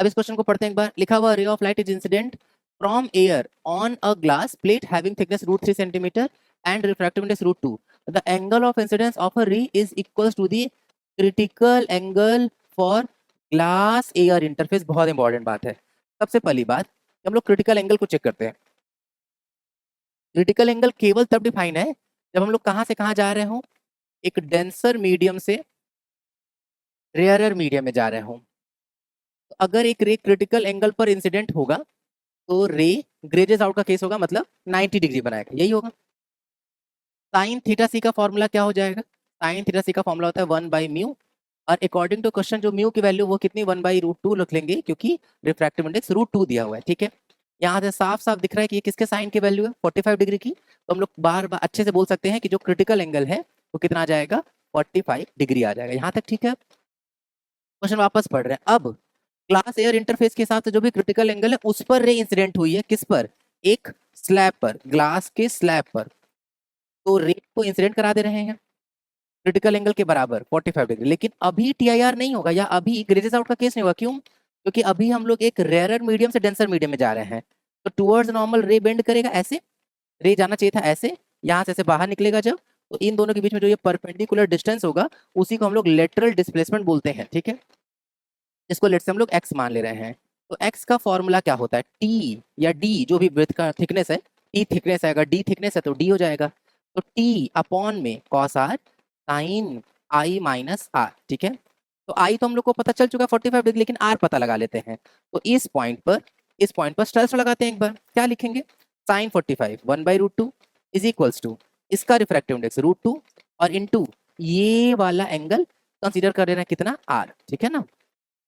अब इस क्वेश्चन को पढ़ते हैं एक बार। लिखा हुआ ray of light is incident from air on a glass plate having thickness √3 centimetre and refractive index √2. The angle of incidence of a ray is equal to the critical angle for glass air interface. बहुत important बात है. सबसे पहली बात, हम लोग critical angle को check करते हैं. क्रिटिकल एंगल केवल तब डिफाइन है जब हम लोग कहां से कहां जा रहे हो, एक डेंसर मीडियम से रेयरर मीडियम में जा रहे हो. तो अगर एक रे क्रिटिकल एंगल पर इंसिडेंट होगा तो रे ग्रेजेस आउट का केस होगा, मतलब 90 डिग्री बनाएगा, यही होगा. साइन थीटा सी का फॉर्मूला क्या हो जाएगा? साइन थीटा सी का फॉर्मूला होता है 1/μ, और अकॉर्डिंग टू क्वेश्चन जो म्यू की वैल्यू वो कितनी 1/√2 लिख लेंगे, क्योंकि रिफ्रैक्टिव इंडेक्स √2 दिया हुआ है. ठीक है, यहाँ से साफ साफ दिख रहा है कि ये किसके साइन की वैल्यू है, 45 डिग्री की. तो हम लोग बार बार अच्छे से बोल सकते हैं कि जो क्रिटिकल एंगल है वो कितना आ जाएगा, 45 डिग्री आ जाएगा. यहाँ तक ठीक है. क्वेश्चन वापस पढ़ रहे हैं. अब ग्लास एयर इंटरफेस के हिसाब से जो भी क्रिटिकल एंगल है उस पर रे इंसिडेंट हुई है. किस पर? एक स्लैब पर, ग्लास के स्लैब पर. तो रे को इंसिडेंट करा दे रहे हैं क्रिटिकल एंगल के बराबर 45 डिग्री. लेकिन अभी टीआईआर नहीं होगा या अभी ग्रेजेस आउट का केस नहीं होगा. क्यों? क्योंकि अभी हम लोग एक रेयरर मीडियम से डेंसर मीडियम में जा रहे हैं. तो टुवर्ड्स नॉर्मल रे बेंड करेगा, ऐसे रे जाना चाहिए था, ऐसे यहाँ से ऐसे बाहर निकलेगा जब, तो इन दोनों के बीच में जो ये परपेंडिकुलर डिस्टेंस होगा उसी को हम लोग लेटरल डिस्प्लेसमेंट बोलते हैं. ठीक है, इसको लेट से हम लोग एक्स मान ले रहे हैं. तो एक्स का फॉर्मूला क्या होता है? टी या डी, जो भी ब्रेथ का थिकनेस है, टी थिकनेस है, अगर डी थिकनेस है तो डी हो जाएगा. तो टी अपॉन में cos R sine I minus R. ठीक है, तो आई तो हम लोग को पता चल चुका है 45 डिग्री, लेकिन आर पता लगा लेते हैं. तो इस पॉइंट पर स्ट्रेस लगाते हैं एक बार. क्या लिखेंगे? साइन 45 1/√2 इज इक्वल्स टू इसका रिफ्रैक्टिव इंडेक्स √2 और इनटू ये वाला एंगल कंसीडर कर रहे हैं कितना, आर. ठीक है ना.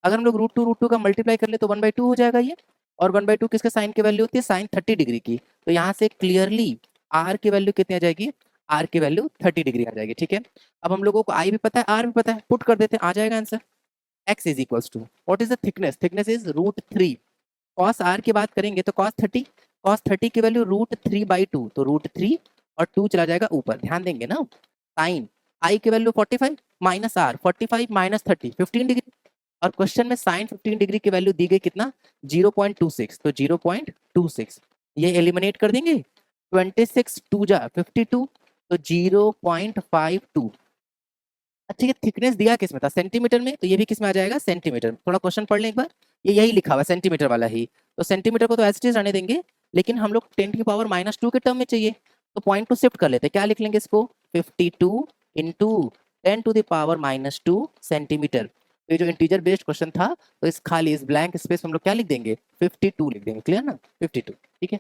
अगर हम लोग √2 का मल्टीप्लाई कर ले तो 1/2 हो जाएगा ये. और 1/2 किसके साइन की वैल्यू होती है? साइन 30 डिग्री की. तो यहाँ से क्लियरली आर की वैल्यू कितनी आ जाएगी? आर की वैल्यू 30 डिग्री आ जाएगी. ठीक है, अब हम लोगों को आई भी पता है, आर भी पता है, पुट कर देते हैं, आ जाएगा answer. X is equals to what is the thickness? Thickness is √3. Cos R की बात करेंगे तो कॉस 30 की वैल्यू √3/2, तो √3 और 2 चला जाएगा ऊपर. ध्यान देंगे ना. साइन आई की value 45 minus R, 45 minus 30 15 degree. और क्वेश्चन में साइन 15 डिग्री की वैल्यू दी गई कितना? 0.26. तो 0.26 ये एलिमिनेट कर देंगे. 26 2 जा 52, तो 0.52. अच्छा, ये थिकनेस दिया किस में था? सेंटीमीटर में. तो ये भी किस में आ जाएगा? सेंटीमीटर. थोड़ा क्वेश्चन पढ़ लें एक बार. ये यही लिखा हुआ है, सेंटीमीटर वाला ही. तो सेंटीमीटर को तो एज इट इज रहने देंगे, लेकिन हम लोग 10⁻⁻2 के टर्म में चाहिए. तो पॉइंट को शिफ्ट कर लेते हैं. क्या लिख लेंगे इसको? 52 इंटू 10⁻⁻2 सेंटीमीटर. तो ये जो इंटीजर बेस्ड क्वेश्चन था, तो इस खाली इस ब्लैंक स्पेस में हम लोग क्या लिख देंगे? 52 लिख देंगे. क्लियर ना? 52. ठीक है.